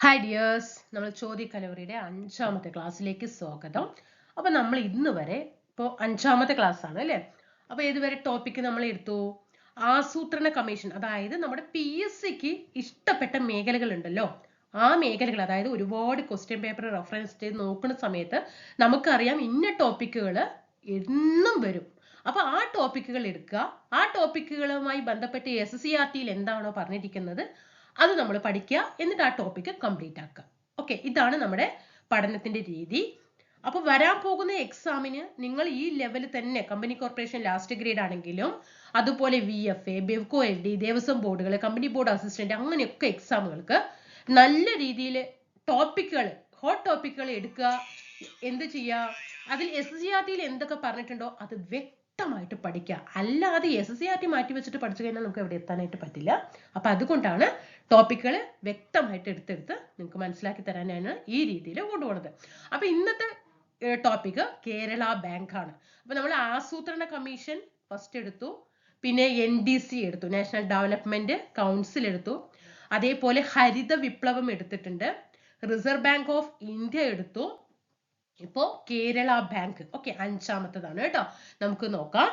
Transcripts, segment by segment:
Hi dears, നമ്മൾ ചോദ്യക്കലവറിയുടെ 5ാമത്തെ ക്ലാസ്സിലേക്ക് സ്വാഗതം. അപ്പൊ നമ്മൾ ഇന്ന് വരെ ഇപ്പോൾ 5ാമത്തെ ക്ലാസ് ആണ് അല്ലേ? അപ്പൊ ഇതുവരെ ടോപ്പിക് നമ്മൾ എടുത്തു ആസൂത്രണ കമ്മീഷൻ. അതായത് നമ്മുടെ PSCക്ക് ഇഷ്ടപ്പെട്ട മേഖലകൾ ഉണ്ടല്ലോ, ആ മേഖലകൾ, അതായത് ഒരുപാട് ക്വസ്റ്റ്യൻ പേപ്പർ റെഫറൻസ് ചെയ്ത് നോക്കുന്ന സമയത്ത് നമുക്കറിയാം ഇന്ന ടോപ്പിക്കുകൾ എന്നും വരും. അപ്പൊ ആ ടോപ്പിക്കുകൾ എടുക്കുക, ആ ടോപ്പിക്കുകളുമായി ബന്ധപ്പെട്ട് SCRT എന്താണോ പറഞ്ഞിരിക്കുന്നത് അത് നമ്മൾ പഠിക്കുക, എന്നിട്ട് ആ ടോപ്പിക്ക് കംപ്ലീറ്റ് ആക്കുക. ഓക്കെ, ഇതാണ് നമ്മുടെ പഠനത്തിന്റെ രീതി. അപ്പൊ വരാൻ പോകുന്ന എക്സാമിന് നിങ്ങൾ ഈ ലെവലിൽ തന്നെ കമ്പനി കോർപ്പറേഷൻ ലാസ്റ്റ് ഗ്രേഡ് ആണെങ്കിലും അതുപോലെ VFA, ബെവ്കോ LD, ദേവസ്വം ബോർഡുകൾ, കമ്പനി ബോർഡ് അസിസ്റ്റന്റ്, അങ്ങനെയൊക്കെ എക്സാമുകൾക്ക് നല്ല രീതിയിൽ ടോപ്പിക്കുകൾ, ഹോട്ട് ടോപ്പിക്കുകൾ എടുക്കുക. എന്ത് ചെയ്യുക, അതിൽ SCRT എന്തൊക്കെ പറഞ്ഞിട്ടുണ്ടോ അത് വ്യക്തമായിട്ട് പഠിക്കുക. അല്ലാതെ SCRT മാറ്റി വെച്ചിട്ട് പഠിച്ചു കഴിഞ്ഞാൽ നമുക്ക് എവിടെ എത്താനായിട്ട് പറ്റില്ല. അപ്പൊ അതുകൊണ്ടാണ് ടോപ്പിക്കുകൾ വ്യക്തമായിട്ട് എടുത്തെടുത്ത് നിങ്ങൾക്ക് മനസ്സിലാക്കി തരാനാണ് ഈ രീതിയിൽ കൊണ്ടുപോകുന്നത്. അപ്പൊ ഇന്നത്തെ ടോപ്പിക് കേരള ബാങ്ക് ആണ്. അപ്പൊ നമ്മൾ ആസൂത്രണ കമ്മീഷൻ ഫസ്റ്റ് എടുത്തു, പിന്നെ NDC എടുത്തു, നാഷണൽ ഡെവലപ്മെന്റ് കൗൺസിൽ എടുത്തു, അതേപോലെ ഹരിത വിപ്ലവം എടുത്തിട്ടുണ്ട്, റിസർവ് ബാങ്ക് ഓഫ് ഇന്ത്യ എടുത്തു, ഇപ്പോ കേരള ബാങ്ക്. ഓക്കെ, 5ാമത്തേതാണ് കേട്ടോ. നമുക്ക് നോക്കാം.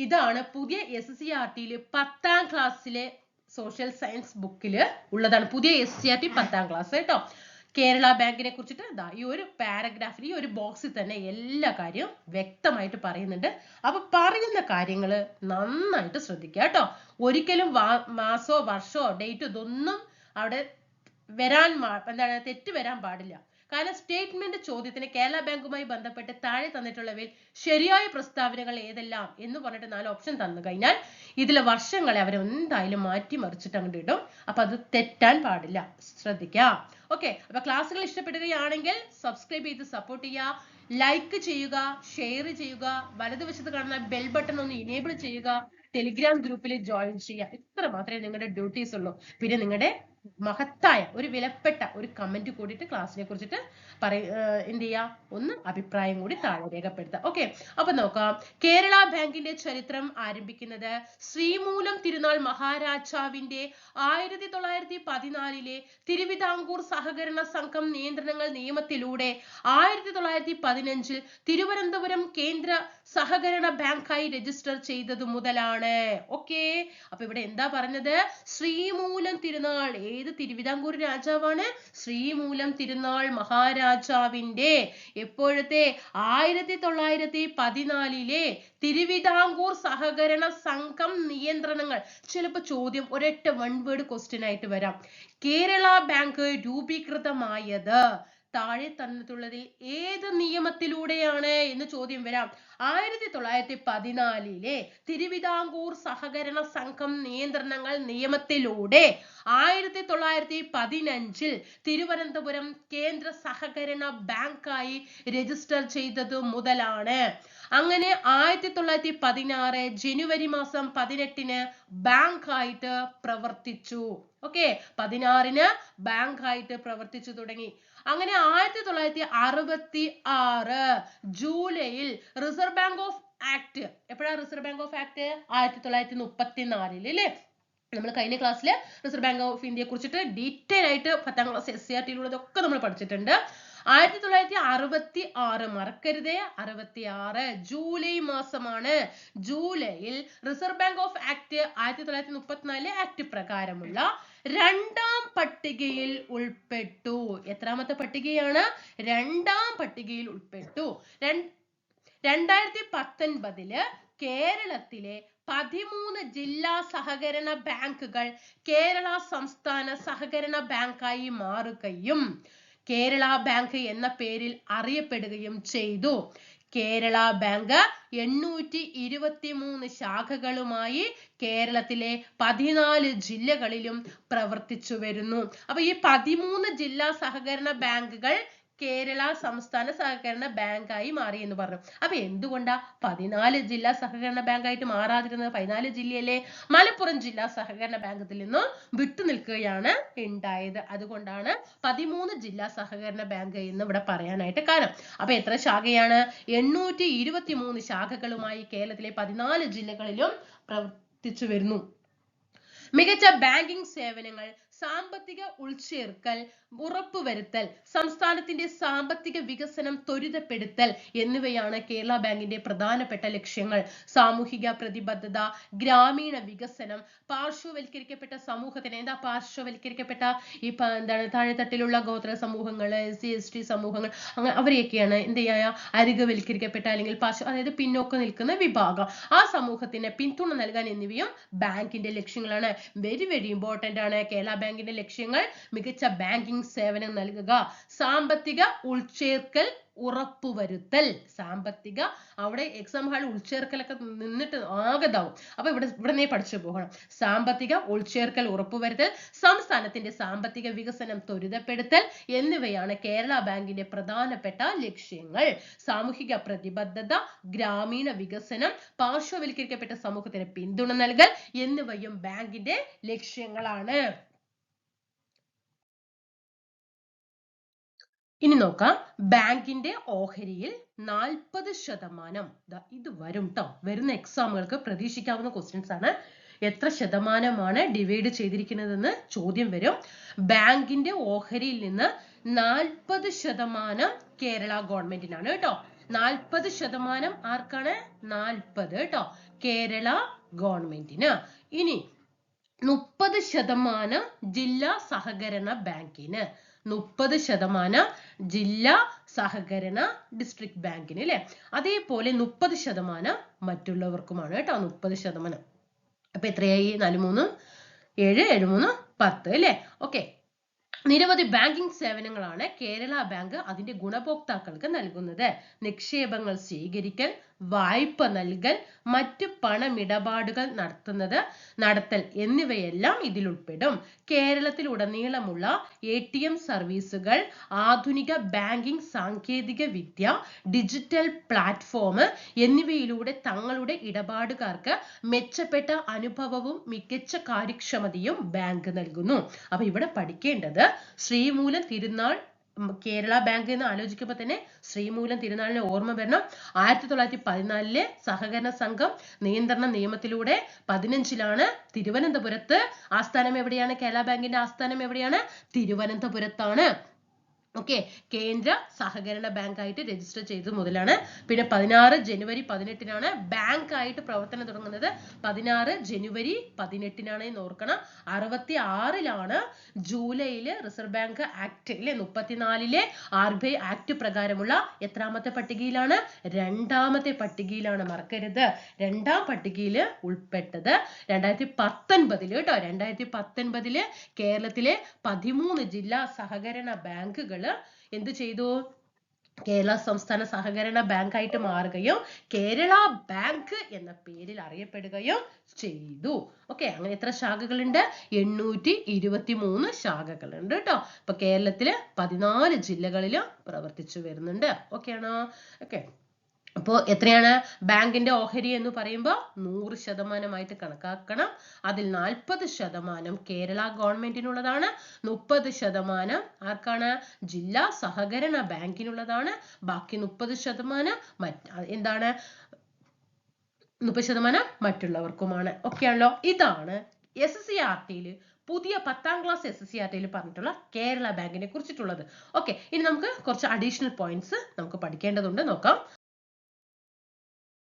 ഇതാണ് പുതിയ SCRT 10ാം ക്ലാസ്സിലെ സോഷ്യൽ സയൻസ് ബുക്കില് ഉള്ളതാണ്. പുതിയ SCRT 10ാം ക്ലാസ് കേട്ടോ. കേരള ബാങ്കിനെ കുറിച്ചിട്ട് ഈ ഒരു പാരഗ്രാഫിൽ, ഈ ഒരു ബോക്സിൽ തന്നെ എല്ലാ കാര്യവും വ്യക്തമായിട്ട് പറയുന്നുണ്ട്. അപ്പൊ പറയുന്ന കാര്യങ്ങൾ നന്നായിട്ട് ശ്രദ്ധിക്കുക കേട്ടോ. ഒരിക്കലും മാസോ വർഷോ ഡേറ്റോ ഇതൊന്നും അവിടെ തെറ്റ് വരാൻ പാടില്ല. കാരണം സ്റ്റേറ്റ്മെന്റ് ചോദ്യത്തിന് കേരള ബാങ്കുമായി ബന്ധപ്പെട്ട് താഴെ തന്നിട്ടുള്ളവയിൽ ശരിയായ പ്രസ്താവനകൾ ഏതെല്ലാം എന്ന് പറഞ്ഞിട്ട് 4 ഓപ്ഷൻ തന്നു കഴിഞ്ഞാൽ ഇതിലെ വർഷങ്ങളെ അവർ എന്തായാലും മാറ്റിമറിച്ചിട്ട് അങ്ങോട്ട് ഇടും. അപ്പൊ അത് തെറ്റാൻ പാടില്ല, ശ്രദ്ധിക്കാം. ഓക്കെ, അപ്പൊ ക്ലാസ്സുകൾ ഇഷ്ടപ്പെടുകയാണെങ്കിൽ സബ്സ്ക്രൈബ് ചെയ്ത് സപ്പോർട്ട് ചെയ്യുക, ലൈക്ക് ചെയ്യുക, ഷെയർ ചെയ്യുക, വലതുവശത്ത് കാണുന്ന ബെൽ ബട്ടൺ ഒന്ന് ഇനേബിൾ ചെയ്യുക, ടെലിഗ്രാം ഗ്രൂപ്പിൽ ജോയിൻ ചെയ്യുക. ഇത്ര മാത്രമേ നിങ്ങളുടെ ഡ്യൂട്ടീസ് ഉള്ളൂ. പിന്നെ നിങ്ങളുടെ മഹത്തായ ഒരു വിലപ്പെട്ട ഒരു കമന്റ് കൂടിയിട്ട് ക്ലാസ്സിനെ കുറിച്ചിട്ട് എന്ത് ചെയ്യാ, ഒന്ന് അഭിപ്രായം കൂടി താഴെ രേഖപ്പെടുത്താം. ഓക്കെ, അപ്പൊ നോക്കാം. കേരള ബാങ്കിന്റെ ചരിത്രം ആരംഭിക്കുന്നത് ശ്രീമൂലം തിരുനാൾ മഹാരാജാവിന്റെ 1914 തിരുവിതാംകൂർ സഹകരണ സംഘം നിയന്ത്രണങ്ങൾ നിയമത്തിലൂടെ 1915 തിരുവനന്തപുരം കേന്ദ്ര സഹകരണ ബാങ്കായി രജിസ്റ്റർ ചെയ്തത് മുതലാണ്. ഓക്കെ, അപ്പൊ ഇവിടെ എന്താ പറഞ്ഞത്? ശ്രീമൂലം തിരുനാൾ. ഏത് തിരുവിതാംകൂർ രാജാവാണ്? ശ്രീമൂലം തിരുനാൾ മഹാരാജാവിന്റെ എപ്പോഴത്തെ 1914 തിരുവിതാംകൂർ സഹകരണ സംഘം നിയന്ത്രണങ്ങൾ. ചിലപ്പോൾ ചോദ്യം ഒരൊറ്റ വൺ വേർഡ് ക്വസ്റ്റ്യൻ ആയിട്ട് വരാം. കേരള ബാങ്ക് രൂപീകൃതമായത് താഴെ തന്നിട്ടുള്ളതിൽ ഏത് നിയമത്തിലൂടെയാണ് എന്ന് ചോദ്യം വരാം. 1914 തിരുവിതാംകൂർ സഹകരണ സംഘം നിയന്ത്രണങ്ങൾ നിയമത്തിലൂടെ 1915 തിരുവനന്തപുരം കേന്ദ്ര സഹകരണ ബാങ്കായി രജിസ്റ്റർ ചെയ്തത് മുതലാണ്. അങ്ങനെ 1916 ജനുവരി മാസം 18 ബാങ്ക് ആയിട്ട് പ്രവർത്തിച്ചു. ഓക്കെ, 16 ബാങ്ക് ആയിട്ട് പ്രവർത്തിച്ചു തുടങ്ങി. അങ്ങനെ 1966 ജൂലൈയിൽ റിസർവ് ബാങ്ക് ഓഫ് ആക്ട്. എപ്പോഴാണ് റിസർവ് ബാങ്ക് ഓഫ് ആക്ട്? 1934 അല്ലേ? നമ്മൾ കഴിഞ്ഞ ക്ലാസ്സിൽ റിസർവ് ബാങ്ക് ഓഫ് ഇന്ത്യയെ കുറിച്ചിട്ട് ഡീറ്റെയിൽ ആയിട്ട് 10ാം ക്ലാസ് SCRT-യിലൂടെയൊക്കെ നമ്മൾ പഠിച്ചിട്ടുണ്ട്. 1966 മറക്കരുതേ, 66 ജൂലൈ മാസമാണ്. ജൂലൈയിൽ reserve bank of act 1934 act പ്രകാരമുള്ള 2ാം പട്ടികയിൽ ഉൾപ്പെട്ടു. എത്രാമത്തെ പട്ടികയാണ്? 2ാം പട്ടികയിൽ ഉൾപ്പെട്ടു. 2019 കേരളത്തിലെ 13 ജില്ലാ സഹകരണ ബാങ്കുകൾ കേരള സംസ്ഥാന സഹകരണ ബാങ്കായി മാറുകയും കേരള ബാങ്ക് എന്ന പേരിൽ അറിയപ്പെടുകയും ചെയ്തു. കേരള ബാങ്ക് 823 ശാഖകളുമായി കേരളത്തിലെ 14 ജില്ലകളിലും പ്രവർത്തിച്ചു വരുന്നു. അപ്പൊ ഈ 13 ജില്ലാ സഹകരണ ബാങ്കുകൾ കേരള സംസ്ഥാന സഹകരണ ബാങ്കായി മാറി എന്ന് പറഞ്ഞു. അപ്പൊ എന്തുകൊണ്ടാ 14 ജില്ലാ സഹകരണ ബാങ്കായിട്ട് മാറാതിരുന്നത്? 14 ജില്ലയിലെ മലപ്പുറം ജില്ലാ സഹകരണ ബാങ്കിൽ നിന്നും വിട്ടു നിൽക്കുകയാണ് ഉണ്ടായത്. അതുകൊണ്ടാണ് 13 ജില്ലാ സഹകരണ ബാങ്ക് എന്ന് ഇവിടെ പറയാനായിട്ട് കാരണം. അപ്പൊ എത്ര ശാഖയാണ്? 823 ശാഖകളുമായി കേരളത്തിലെ 14 ജില്ലകളിലും പ്രവർത്തിച്ചു വരുന്നു. മികച്ച ബാങ്കിംഗ് സേവനങ്ങൾ, സാമ്പത്തിക ഉൾച്ചേർക്കൽ ഉറപ്പുവരുത്തൽ, സംസ്ഥാനത്തിന്റെ സാമ്പത്തിക വികസനം ത്വരിതപ്പെടുത്തൽ എന്നിവയാണ് കേരള ബാങ്കിന്റെ പ്രധാനപ്പെട്ട ലക്ഷ്യങ്ങൾ. സാമൂഹിക പ്രതിബദ്ധത, ഗ്രാമീണ വികസനം, പാർശ്വവൽക്കരിക്കപ്പെട്ട സമൂഹത്തിന്, എന്താ പാർശ്വവൽക്കരിക്കപ്പെട്ട ഈ എന്താണ് താഴെത്തട്ടിലുള്ള ഗോത്ര സമൂഹങ്ങൾ, SC/ST സമൂഹങ്ങൾ, അങ്ങനെ അവരെയൊക്കെയാണ് എന്ത് ചെയ്യുക, അരികവൽക്കരിക്കപ്പെട്ട അല്ലെങ്കിൽ അതായത് പിന്നോക്കം നിൽക്കുന്ന വിഭാഗം, ആ സമൂഹത്തിന് പിന്തുണ നൽകാൻ എന്നിവയും ബാങ്കിന്റെ ലക്ഷ്യങ്ങളാണ്. വെരി വെരി ഇമ്പോർട്ടന്റ് ആണ്. കേരള ബാങ്കിന്റെ ലക്ഷ്യങ്ങൾ മികച്ച ബാങ്കിംഗ് സേവനം നൽകുക, സാമ്പത്തിക ഉൾച്ചേർക്കൽ ഉറപ്പുവരുത്തൽ. സാമ്പത്തിക, അവിടെ എക്സാം ഹാളിൽ ഉൾച്ചേർക്കലൊക്കെ നിന്നിട്ട് ആകതാവും. അപ്പൊ ഇവിടെ പഠിച്ചു പോകണം. സാമ്പത്തിക ഉൾച്ചേർക്കൽ ഉറപ്പുവരുത്തൽ, സംസ്ഥാനത്തിന്റെ സാമ്പത്തിക വികസനം ത്വരിതപ്പെടുത്തൽ എന്നിവയാണ് കേരള ബാങ്കിന്റെ പ്രധാനപ്പെട്ട ലക്ഷ്യങ്ങൾ. സാമൂഹിക പ്രതിബദ്ധത, ഗ്രാമീണ വികസനം, പാർശ്വവൽക്കരിക്കപ്പെട്ട സമൂഹത്തിന് പിന്തുണ നൽകൽ എന്നിവയും ബാങ്കിന്റെ ലക്ഷ്യങ്ങളാണ്. ഇനി നോക്കാം, ബാങ്കിന്റെ ഓഹരിയിൽ 40%, ഇത് വരും ട്ടോ, വരുന്ന എക്സാമുകൾക്ക് പ്രതീക്ഷിക്കാവുന്ന ക്വസ്റ്റ്യൻസ് ആണ്. എത്ര ശതമാനമാണ് ഡിവൈഡ് ചെയ്തിരിക്കുന്നതെന്ന് ചോദ്യം വരും. ബാങ്കിന്റെ ഓഹരിയിൽ നിന്ന് 40% കേരള ഗവൺമെന്റിനാണ് കേട്ടോ. 40% ആർക്കാണ്? 40 കേട്ടോ, കേരള ഗവൺമെന്റിന്. ഇനി 30% ജില്ലാ സഹകരണ ബാങ്കിന്, 30% ജില്ലാ സഹകരണ ഡിസ്ട്രിക്ട് ബാങ്കിന് അല്ലെ. അതേപോലെ 30% മറ്റുള്ളവർക്കുമാണ് കേട്ടോ. 30%. അപ്പൊ എത്രയായി? 4 3 7 7 3 10 അല്ലെ. ഓക്കെ. നിരവധി ബാങ്കിംഗ് സേവനങ്ങളാണ് കേരള ബാങ്ക് അതിന്റെ ഗുണഭോക്താക്കൾക്ക് നൽകുന്നത്. നിക്ഷേപങ്ങൾ സ്വീകരിക്കൽ, വായ്പ നൽകൽ, മറ്റ് പണമിടപാടുകൾ നടത്തൽ എന്നിവയെല്ലാം ഇതിൽ ഉൾപ്പെടും. കേരളത്തിലുടനീളമുള്ള ATM സർവീസുകൾ, ആധുനിക ബാങ്കിംഗ് സാങ്കേതിക വിദ്യ, ഡിജിറ്റൽ പ്ലാറ്റ്ഫോം എന്നിവയിലൂടെ തങ്ങളുടെ ഇടപാടുകാർക്ക് മെച്ചപ്പെട്ട അനുഭവവും മികച്ച കാര്യക്ഷമതയും ബാങ്ക് നൽകുന്നു. അപ്പൊ ഇവിടെ പഠിക്കേണ്ടത് ശ്രീമൂലം തിരുനാൾ കേരള ബാങ്ക് എന്ന് ആലോചിക്കുമ്പോൾ തന്നെ ശ്രീമൂലം തിരുനാളിനെ ഓർമ്മ വരണം. 1914 സഹകരണ സംഘം നിയന്ത്രണ നിയമത്തിലൂടെ 15 തിരുവനന്തപുരത്ത് ആസ്ഥാനം എവിടെയാണ്? കേരള ബാങ്കിന്റെ ആസ്ഥാനം എവിടെയാണ്? തിരുവനന്തപുരത്താണ്. ഓക്കെ. കേന്ദ്ര സഹകരണ ബാങ്ക് ആയിട്ട് രജിസ്റ്റർ ചെയ്തത് മുതലാണ്. പിന്നെ 16 ജനുവരി 18 ബാങ്ക് ആയിട്ട് പ്രവർത്തനം തുടങ്ങുന്നത്. 16 ജനുവരി 18 എന്ന് ഓർക്കണം. 66 ജൂലൈയില് റിസർവ് ബാങ്ക് ആക്ട് അല്ലെ 34 RBI ആക്ട് പ്രകാരമുള്ള എത്രാമത്തെ പട്ടികയിലാണ്? 2ാമത്തെ പട്ടികയിലാണ്. മറക്കരുത്, 2ാം പട്ടികയിൽ ഉൾപ്പെട്ടത് 2019 കേട്ടോ. 2019 കേരളത്തിലെ 13 ജില്ലാ സഹകരണ ബാങ്കുകൾ എന്ത് ചെയ്തു? കേരള സംസ്ഥാന സഹകരണ ബാങ്ക് ആയിട്ട് മാറുകയും കേരള ബാങ്ക് എന്ന പേരിൽ അറിയപ്പെടുകയും ചെയ്തു. ഓക്കെ. അങ്ങനെ എത്ര ശാഖകളുണ്ട്? 823 ശാഖകളുണ്ട് കേട്ടോ. ഇപ്പൊ കേരളത്തില് 14 ജില്ലകളിലും പ്രവർത്തിച്ചു വരുന്നുണ്ട്. ഓക്കെ ആണോ? ഓക്കെ. അപ്പോൾ എത്രയാണ് ബാങ്കിന്റെ ഓഹരി എന്ന് പറയുമ്പോൾ 100% കണക്കാക്കണം. അതിൽ 40% കേരള ഗവൺമെന്റിനുള്ളതാണ്, 30% ആർക്കാണ്? ജില്ലാ സഹകരണ ബാങ്കിനുള്ളതാണ്, ബാക്കി 30% എന്താണ്? 30% മറ്റുള്ളവർക്കുമാണ്. ഓക്കെ ആണല്ലോ. ഇതാണ് SCERT പുതിയ 10ാം ക്ലാസ് SCERT പറഞ്ഞിട്ടുള്ള കേരള ബാങ്കിനെ കുറിച്ചിട്ടുള്ളത്. ഓക്കെ. ഇനി നമുക്ക് കുറച്ച് അഡീഷണൽ പോയിന്റ്സ് നമുക്ക് പഠിക്കേണ്ടതുണ്ട്. നോക്കാം.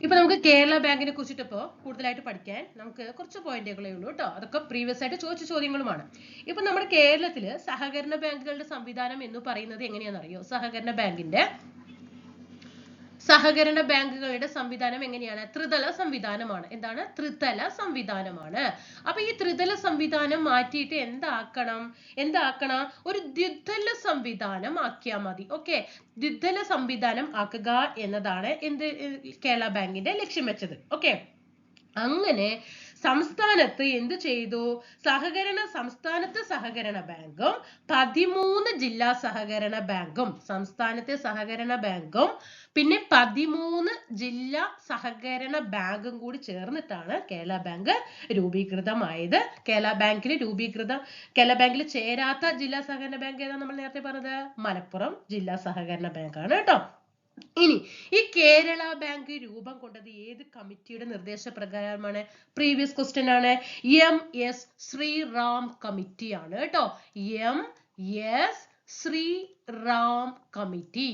ഇപ്പൊ നമുക്ക് കേരള ബാങ്കിനെ കുറിച്ചിട്ട് ഇപ്പോ കൂടുതലായിട്ട് പഠിക്കാൻ നമുക്ക് കുറച്ച് പോയിന്റുകളേ ഉള്ളൂ കേട്ടോ. അതൊക്കെ പ്രീവിയസ് ആയിട്ട് ചോദിച്ച ചോദ്യങ്ങളുമാണ്. ഇപ്പൊ നമ്മുടെ കേരളത്തില് സഹകരണ ബാങ്കുകളുടെ സംവിധാനം എന്ന് പറയുന്നത് എങ്ങനെയാണെന്നറിയോ? സഹകരണ ബാങ്കുകളുടെ സംവിധാനം എങ്ങനെയാണ്? ത്രിതല സംവിധാനമാണ്. എന്താണ്? ത്രിതല സംവിധാനമാണ്. അപ്പൊ ഈ ത്രിതല സംവിധാനം മാറ്റിയിട്ട് എന്താക്കണം? ഒരു ദ്വിതല സംവിധാനം ആക്കിയാൽ മതി. ഓക്കെ. ദ്വിതല സംവിധാനം ആക്കുക എന്നതാണ് കേരള ബാങ്കിന്റെ ലക്ഷ്യം വെച്ചത്. ഓക്കെ. അങ്ങനെ സംസ്ഥാനത്ത് എന്ത് ചെയ്തു? സംസ്ഥാനത്തെ സഹകരണ ബാങ്കും 13 ജില്ലാ സഹകരണ ബാങ്കും, സംസ്ഥാനത്തെ സഹകരണ ബാങ്കും പിന്നെ 13 ജില്ലാ സഹകരണ ബാങ്കും കൂടി ചേർന്നിട്ടാണ് കേരള ബാങ്ക് രൂപീകൃതമായത്. കേരള ബാങ്കിൽ ചേരാത്ത ജില്ലാ സഹകരണ ബാങ്ക് ഏതാ നമ്മൾ നേരത്തെ പറഞ്ഞത്? മലപ്പുറം ജില്ലാ സഹകരണ ബാങ്കാണ് കേട്ടോ. ഇനി ഈ കേരള ബാങ്ക് രൂപം കൊണ്ടത് ഏത് കമ്മിറ്റിയുടെ നിർദ്ദേശപ്രകാരമാണ്? പ്രീവിയസ് ക്വസ്റ്റ്യൻ ആണ്. MS ശ്രീറാം കമ്മിറ്റി ആണ് കേട്ടോ. MS Sriram committee.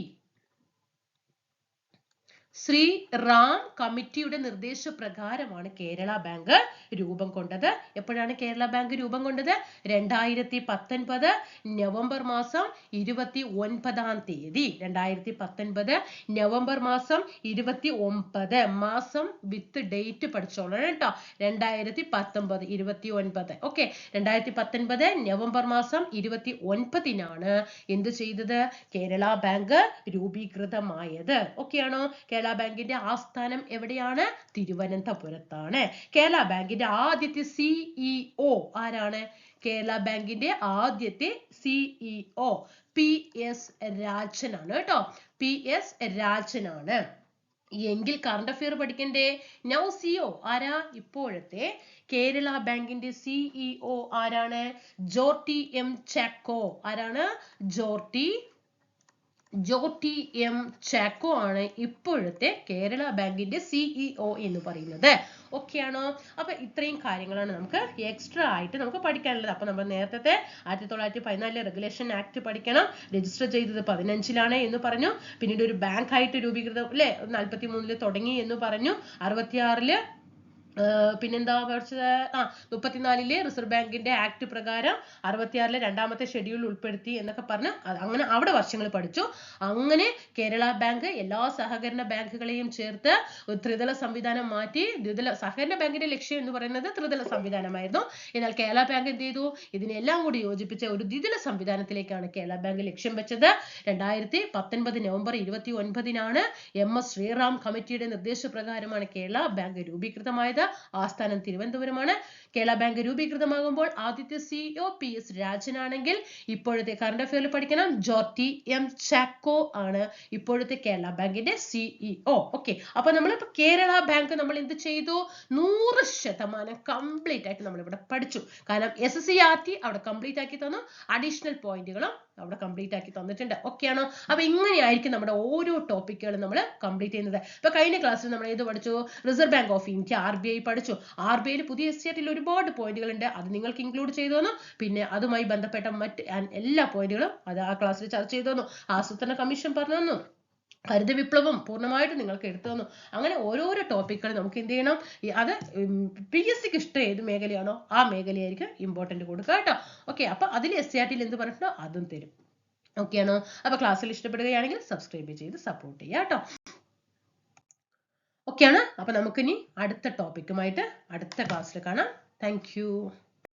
ശ്രീറാം കമ്മിറ്റിയുടെ നിർദ്ദേശപ്രകാരമാണ് കേരള ബാങ്ക് രൂപം കൊണ്ടത്. എപ്പോഴാണ് കേരള ബാങ്ക് രൂപം കൊണ്ടത്? 2019 നവംബർ മാസം 29-ാം തീയതി. 2019 നവംബർ മാസം 29, മാസം വിത്ത് ഡേറ്റ് പഠിച്ചോളണം കേട്ടോ. 2019 29. ഓക്കെ, 2019 നവംബർ മാസം 29-നാണ് എന്ത് ചെയ്തത്? കേരള ബാങ്ക് രൂപീകൃതമായത്. ഓക്കെ ആണോ? കേരള ബാങ്കിന്റെ ആസ്ഥാനം എവിടെയാണ്? തിരുവനന്തപുരത്താണ്. കേരള ബാങ്കിന്റെ ആദ്യത്തെ CEO ആരാണ്? കേരള ബാങ്കിന്റെ ആദ്യത്തെ CEO PS രാജനാണ് കേട്ടോ. PS രാജനാണ്. എങ്കിൽ കറണ്ട് അഫെയർ പഠിക്കണ്ടേ? നൗ CEO ആരാ? ഇപ്പോഴത്തെ കേരള ബാങ്കിന്റെ CEO ആരാണ്? ജോർട്ടി M ചാക്കോ. ആരാണ്? ജോർട്ടി M ചാക്കോ ആണ് ഇപ്പോഴത്തെ കേരള ബാങ്കിന്റെ CEO എന്ന് പറയുന്നത്. ഓക്കെ ആണോ? അപ്പൊ ഇത്രയും കാര്യങ്ങളാണ് നമുക്ക് എക്സ്ട്രാ ആയിട്ട് നമുക്ക് പഠിക്കാനുള്ളത്. അപ്പൊ നമ്മൾ നേരത്തെ 1914 റെഗുലേഷൻ ആക്ട് പഠിക്കണം. രജിസ്റ്റർ ചെയ്തത് 15-ലാണ് എന്ന് പറഞ്ഞു. പിന്നീട് ഒരു ബാങ്ക് ആയിട്ട് രൂപീകൃതം അല്ലെ 43-ല് തുടങ്ങി എന്ന് പറഞ്ഞു. 66-ല് പിന്നെന്താ പഠിച്ചത്? 34-ലെ റിസർവ് ബാങ്കിന്റെ ആക്ട് പ്രകാരം 66-ലെ 2-ാമത്തെ ഷെഡ്യൂൾ ഉൾപ്പെടുത്തി എന്നൊക്കെ പറഞ്ഞ് അങ്ങനെ അവിടെ വർഷങ്ങൾ പഠിച്ചു. അങ്ങനെ കേരള ബാങ്ക് എല്ലാ സഹകരണ ബാങ്കുകളെയും ചേർത്ത് ഒരു ത്രിതല സംവിധാനം മാറ്റി. സഹകരണ ബാങ്കിന്റെ ലക്ഷ്യം എന്ന് പറയുന്നത് ത്രിതല സംവിധാനമായിരുന്നു. എന്നാൽ കേരള ബാങ്ക് എന്ത് ചെയ്തു? ഇതിനെല്ലാം കൂടി യോജിപ്പിച്ച ഒരു ദ്വിതല സംവിധാനത്തിലേക്കാണ് കേരള ബാങ്ക് ലക്ഷ്യം വെച്ചത്. 2019 നവംബർ 29-നാണ് MS ശ്രീറാം കമ്മിറ്റിയുടെ നിർദ്ദേശപ്രകാരമാണ് കേരള ബാങ്ക് രൂപീകൃതമായത്. ആസ്ഥാനം തിരുവനന്തപുരമാണ്. കേരള ബാങ്ക് രൂപീകൃതമാകുമ്പോൾ ആദ്യത്തെ CEO PS രാജനാണെങ്കിൽ ഇപ്പോഴത്തെ കറണ്ട് അഫെയറിൽ പഠിക്കണം ജോർട്ടി M ചാക്കോ ആണ് ഇപ്പോഴത്തെ കേരള ബാങ്കിന്റെ CEO. ഓക്കെ, അപ്പൊ നമ്മളിപ്പോ കേരള ബാങ്ക് നമ്മൾ എന്ത് ചെയ്തു? 100% കംപ്ലീറ്റ് ആയിട്ട് നമ്മൾ ഇവിടെ പഠിച്ചു. കാരണം SSCRT അവിടെ കംപ്ലീറ്റ് ആക്കി തന്നു. അഡീഷണൽ പോയിന്റുകളും അവിടെ കംപ്ലീറ്റ് ആക്കി തന്നിട്ടുണ്ട്. ഓക്കെ ആണോ? അപ്പൊ ഇങ്ങനെയായിരിക്കും നമ്മുടെ ഓരോ ടോപ്പിക്കുകളും നമ്മൾ കംപ്ലീറ്റ് ചെയ്യുന്നത്. ഇപ്പൊ കഴിഞ്ഞ ക്ലാസ്സിൽ നമ്മൾ ഏത് പഠിച്ചു? Reserve bank of India RBI പഠിച്ചു. RBIയിൽ പുതിയ SCRTയിൽ ഒരുപാട് പോയിന്റുകൾ ഉണ്ട്. അത് നിങ്ങൾക്ക് ഇൻക്ലൂഡ് ചെയ്തു തന്നു. പിന്നെ അതുമായി ബന്ധപ്പെട്ട മറ്റ് എല്ലാ പോയിന്റുകളും അത് ആ ക്ലാസ്സിൽ ചർച്ച ചെയ്തു തന്നു. ആസൂത്രണ കമ്മീഷൻ പറഞ്ഞു തന്നു. ഹരിത വിപ്ലവം പൂർണ്ണമായിട്ട് നിങ്ങൾക്ക് എടുത്തു തന്നു. അങ്ങനെ ഓരോരോ ടോപ്പിക്കുകൾ നമുക്ക് എന്ത് ചെയ്യണം? അത് PSCക്ക് ഇഷ്ടം ഏത് മേഖലയാണോ ആ മേഖലയായിരിക്കും ഇമ്പോർട്ടന്റ് കൊടുക്കുക കേട്ടോ. ഓക്കെ, അപ്പൊ അതിൽ SCRTയിൽ എന്ത് പറഞ്ഞിട്ടുണ്ടോ അതും തരും. ഓക്കെ ആണോ? അപ്പൊ ക്ലാസ്സിൽ ഇഷ്ടപ്പെടുകയാണെങ്കിൽ സബ്സ്ക്രൈബ് ചെയ്ത് സപ്പോർട്ട് ചെയ്യുക കേട്ടോ. ഓക്കെ ആണ്. അപ്പൊ നമുക്കിനി അടുത്ത ടോപ്പിക്കുമായിട്ട് അടുത്ത ക്ലാസ്സിൽ കാണാം. Thank you.